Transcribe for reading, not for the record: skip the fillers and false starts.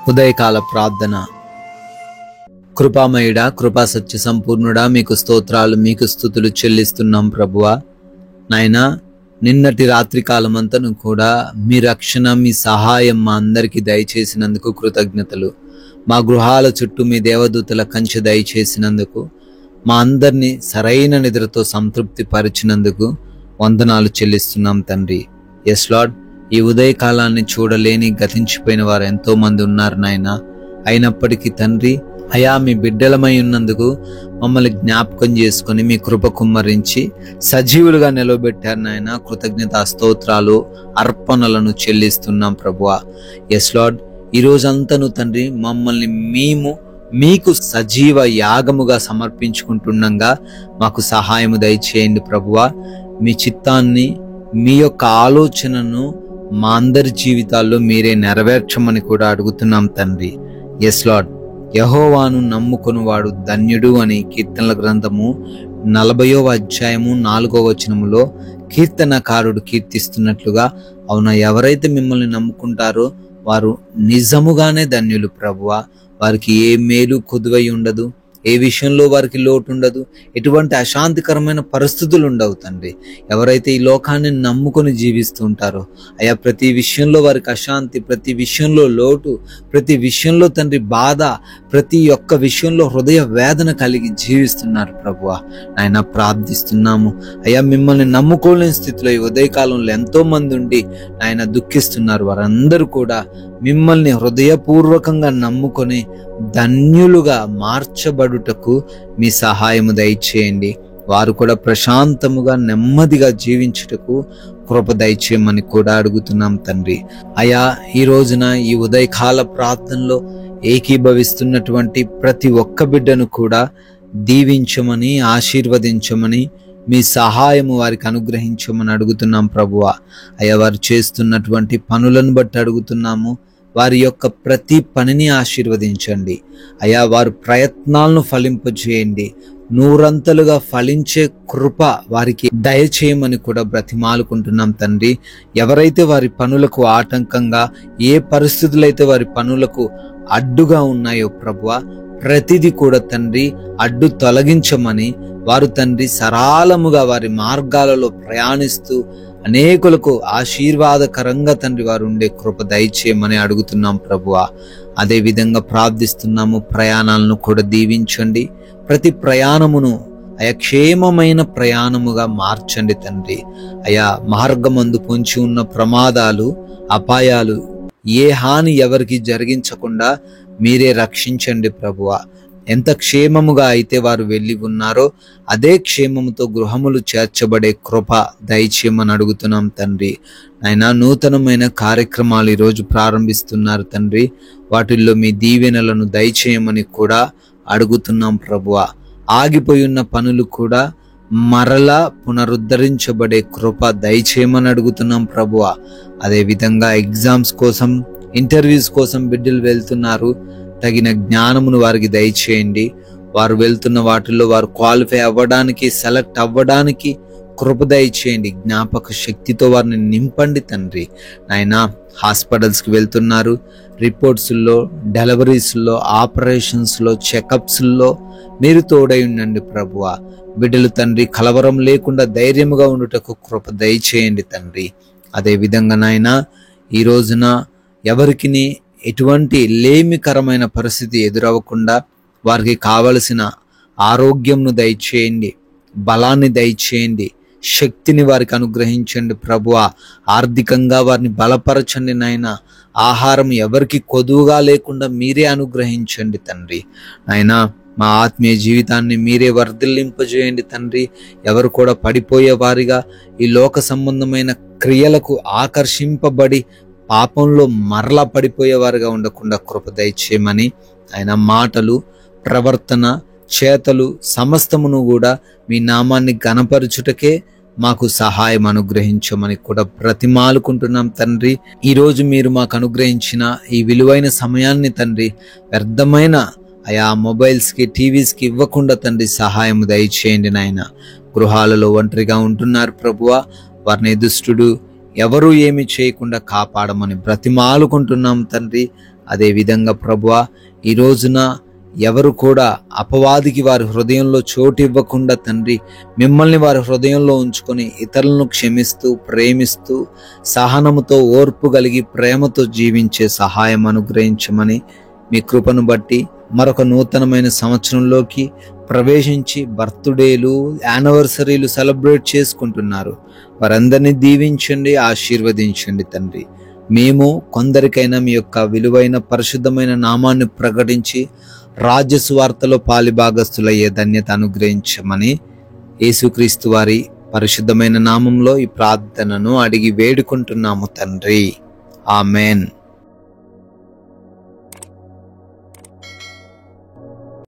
ఉదయకాల ప్రార్థన. కృపామయుడా, కృపా సత్య సంపూర్ణుడా, మీకు స్తోత్రాలు, మీకు స్తుతులు చెల్లిస్తున్నాం ప్రభువా. నాయనా, నిన్నటి రాత్రి కాలమంతను కూడా మీ రక్షణ, మీ సహాయం మా అందరికీ దయచేసినందుకు కృతజ్ఞతలు. మా గృహాల చుట్టూ మీ దేవదూతల కంచె దయచేసినందుకు, మా అందరినీ సరైన నిద్రతో సంతృప్తి పరిచినందుకు వందనాలు చెల్లిస్తున్నాం తండ్రి. ఎస్ లార్డ్, ఈ ఉదయకాలాన్ని చూడలేని గతించిపోయిన వారు ఎంతో మంది ఉన్నారు నాయన. అయినప్పటికీ తండ్రి, అయా మీ బిడ్డలమై ఉన్నందుకు మమ్మల్ని జ్ఞాపకం చేసుకొని మీ కృప కుమ్మరించి సజీవులుగా నిలవబెట్టారు నాయన. కృతజ్ఞతా స్తోత్రాలు, అర్పణలను చెల్లిస్తున్నాం ప్రభువా. ఎస్ లార్డ్, ఈ రోజంతను తండ్రి మమ్మల్ని మీకు సజీవ యాగముగా సమర్పించుకుంటుండగా మాకు సహాయము దయచేయండి ప్రభువా. మీ చిత్తాన్ని, మీ యొక్క ఆలోచనను మా అందరి జీవితాల్లో మీరే నెరవేర్చమని కూడా అడుగుతున్నాం తండ్రి. ఎస్ లార్డ్, యెహోవాను నమ్ముకుని వాడు ధన్యుడు అని కీర్తనల గ్రంథము 40వ అధ్యాయము 4వ వచనములో కీర్తనకారుడు కీర్తిస్తున్నట్లుగా, అవునా, ఎవరైతే మిమ్మల్ని నమ్ముకుంటారో వారు నిజముగానే ధన్యులు ప్రభువా. వారికి ఏ మేలు కొదువై ఉండదు, ఏ విషయంలో వారికి లోటు ఉండదు, ఎటువంటి అశాంతికరమైన పరిస్థితులు ఉండవు తండ్రి. ఎవరైతే ఈ లోకాన్ని నమ్ముకొని జీవిస్తూ ఉంటారో అయా, ప్రతి విషయంలో వారికి అశాంతి, ప్రతి విషయంలో లోటు, ప్రతి విషయంలో తండ్రి బాధ, ప్రతి ఒక్క విషయంలో హృదయ వేదన కలిగి జీవిస్తున్నారు ప్రభువా. ఆయన ప్రార్థిస్తున్నాము అయ్యా, మిమ్మల్ని నమ్ముకోలేని స్థితిలో ఈ ఉదయకాలంలో ఎంతో మంది ఉండి ఆయన దుఃఖిస్తున్నారు. వారందరూ కూడా మిమ్మల్ని హృదయపూర్వకంగా నమ్ముకొని ధన్యులుగా మార్చబడుటకు మీ సహాయము దయచేయండి. వారు కూడా ప్రశాంతముగా నెమ్మదిగా జీవించుటకు కృప దయచేయమని కూడా అడుగుతున్నాం తండ్రి. అయా, ఈ రోజున ఈ ఉదయకాల ప్రార్థనలో ఏకీభవిస్తున్నటువంటి ప్రతి ఒక్క బిడ్డను కూడా దీవించమని, ఆశీర్వదించమని, మీ సహాయము వారికి అనుగ్రహించమని అడుగుతున్నాం ప్రభువా. అయ్యా, వారు చేస్తున్నటువంటి పనులను బట్టి అడుగుతున్నాము. వారి యొక్క ప్రతి పనిని ఆశీర్వదించండి అయ్యా. వారి ప్రయత్నాలను ఫలింపజేయండి. నూరంతలుగా ఫలించే కృప వారికి దయచేయమని కూడా బ్రతిమాలుకుంటున్నాం తండ్రి. ఎవరైతే వారి పనులకు ఆటంకంగా, ఏ పరిస్థితులైతే వారి పనులకు అడ్డుగా ఉన్నాయో ప్రభువా, ప్రతిదీ కూడా తండ్రి అడ్డు తొలగించమని, వారు తండ్రి సరళముగా వారి మార్గాలలో ప్రయాణిస్తూ అనేకులకు ఆశీర్వాదకరంగా తండ్రి వారు ఉండే కృప దయచేయమని అడుగుతున్నాం ప్రభువా. అదే విధంగా ప్రార్థిస్తున్నాము. ప్రయాణాలను కూడా దీవించండి. ప్రతి ప్రయాణమును అయా క్షేమమైన ప్రయాణముగా మార్చండి తండ్రి. అయా, మార్గమందు పొంచి ఉన్న ప్రమాదాలు, అపాయాలు, ఏ హాని ఎవరికి జరిగించకుండా మీరే రక్షించండి ప్రభువా. ఎంత క్షేమముగా అయితే వారు వెళ్ళి ఉన్నారో అదే క్షేమముతో గృహములు చేర్చబడే కృప దయచేయమని అడుగుతున్నాం తండ్రి. ఆయన నూతనమైన కార్యక్రమాలు ఈరోజు ప్రారంభిస్తున్నారు తండ్రి. వాటిల్లో మీ దీవెనలను దయచేయమని కూడా అడుగుతున్నాం ప్రభువా. ఆగిపోయి ఉన్న పనులు కూడా మరలా పునరుద్ధరించబడే కృప దయచేయమని అడుగుతున్నాం ప్రభువా. అదేవిధంగా ఎగ్జామ్స్ కోసం, ఇంటర్వ్యూస్ కోసం బిడ్డలు వెళ్తున్నారు. తగిన జ్ఞానమును వారికి దయచేయండి. వారు వెళ్తున్న వాటిల్లో వారు క్వాలిఫై అవ్వడానికి, సెలెక్ట్ అవ్వడానికి కృప దయచేయండి. జ్ఞాపక శక్తితో వారిని నింపండి తండ్రి. నాయనా, హాస్పిటల్స్కి వెళ్తున్నారు. రిపోర్ట్స్లో, డెలివరీస్లో, ఆపరేషన్స్లో, చెకప్స్లో మీరు తోడై ఉండండి ప్రభువా. బిడ్డలు తండ్రి కలవరం లేకుండా ధైర్యముగా ఉండుటకు కృప దయచేయండి తండ్రి. అదేవిధంగా నాయనా, ఈ రోజున ఎవరికి ఎటువంటి లేమికరమైన పరిస్థితి ఎదురవ్వకుండా వారికి కావలసిన ఆరోగ్యంను దయచేయండి, బలాన్ని దయచేయండి, శక్తిని వారికి అనుగ్రహించండి ప్రభువా. ఆర్థికంగా వారిని బలపరచండి నాయన. ఆహారం ఎవరికి కొదువుగా లేకుండా మీరే అనుగ్రహించండి తండ్రి. నాయన, మా ఆత్మీయ జీవితాన్ని మీరే వర్ధిల్లింపజేయండి తండ్రి. ఎవరు కూడా పడిపోయే వారిగా, ఈ లోక సంబంధమైన క్రియలకు ఆకర్షింపబడి పాపంలో మరలా పడిపోయేవారుగా ఉండకుండా కృప దయచేయమని, ఆయన మాటలు, ప్రవర్తన, చేతలు సమస్తమును కూడా మీ నామాన్ని ఘనపరచుటకే మాకు సహాయం అనుగ్రహించమని కూడా బ్రతిమాలుకుంటున్నాం తండ్రి. ఈరోజు మీరు మాకు అనుగ్రహించిన ఈ విలువైన సమయాన్ని తండ్రి వ్యర్థమైన అయా మొబైల్స్కి, టీవీస్కి ఇవ్వకుండా తండ్రి సహాయం దయచేయండి నాయన. గృహాలలో ఒంటరిగా ఉంటున్నారు ప్రభువా, వారిని దుష్టుడు ఎవరు ఏమి చేయకుండా కాపాడమని బ్రతిమాలుకుంటున్నాం తండ్రి. అదేవిధంగా ప్రభువా, ఈ రోజున ఎవరు కూడా అపవాదికి వారి హృదయంలో చోటు ఇవ్వకుండా తండ్రి, మిమ్మల్ని వారి హృదయంలో ఉంచుకొని ఇతరులను క్షమిస్తూ, ప్రేమిస్తూ, సహనముతో, ఓర్పు కలిగి, ప్రేమతో జీవించే సహాయం అనుగ్రహించమని మీ కృపను బట్టి మరొక నూతనమైన సంవత్సరంలోకి ప్రవేశించి బర్త్డేలు, యానివర్సరీలు సెలబ్రేట్ చేసుకుంటున్నారు. వారందరినీ దీవించండి, ఆశీర్వదించండి తండ్రి. మేము కొందరికైనా మీ యొక్క విలువైన పరిశుద్ధమైన నామాన్ని ప్రకటించి రాజ్య సువార్తలో పాలిభాగస్తులయ్యే ధన్యత అనుగ్రహించమని యేసుక్రీస్తు వారి పరిశుద్ధమైన నామంలో ఈ ప్రార్థనను అడిగి వేడుకుంటున్నాము తండ్రి. ఆమెన్.